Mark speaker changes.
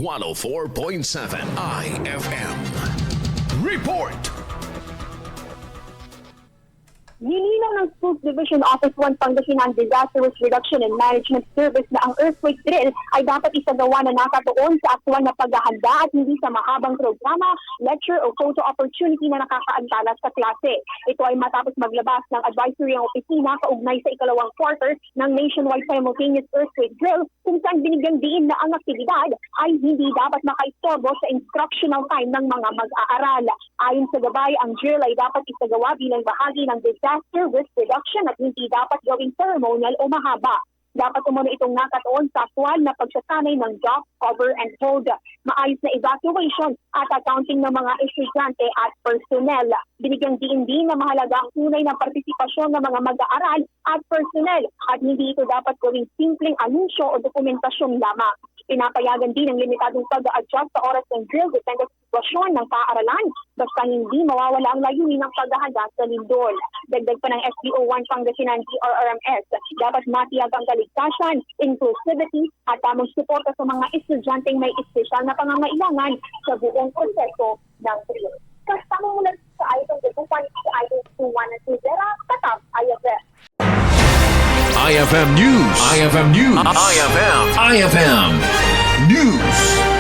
Speaker 1: 104.7 IFM. Report!
Speaker 2: Nilinaw ng Schools Division Office 1 Pangasinan Disaster Risk Reduction and Management Service na ang earthquake drill ay dapat isagawa na nakatuon sa aktual na paghahanda at hindi sa mahabang programa, lecture o photo opportunity na nakakaantala sa klase. Ito ay matapos maglabas ng advisory ang opisina kaugnay sa ikalawang quarter ng nationwide simultaneous earthquake drill kung saan binigyang diin na ang aktibidad ay hindi dapat makaistorbo sa instructional time ng mga mag-aaral. Ayon sa gabay, ang drill ay dapat isagawa bilang bahagi ng disaster risk reduction at hindi dapat gawing ceremonial o mahaba. Dapat umano itong nakatuon sa aktual na pagsasanay ng drop, cover, and hold, maayos na evacuation at accounting ng mga estudyante at personnel. Binigyang diin din na mahalaga ang tunay na partisipasyon ng mga mag-aaral at personnel at hindi ito dapat gawing simpleng anunsyo o dokumentasyon lamang. Pinapayagan din ang limitadong pag-adjust sa oras ng drill depende sa sitwasyon ng paaralan basta hindi mawawala ang layunin ng paghahanda sa lindol. Dagdag pa ng SBO 1 Pangasinan DRRMS, dapat matiyag ang kaligtasan, inclusivity at tamang suporta sa mga estudyanteng may espesyal na pangangailangan sa buong proseso ng drill. Kasama mula sa item 2.1 sa item 21 at 20, katap IFM.
Speaker 1: IFM News. IFM News. IFM News.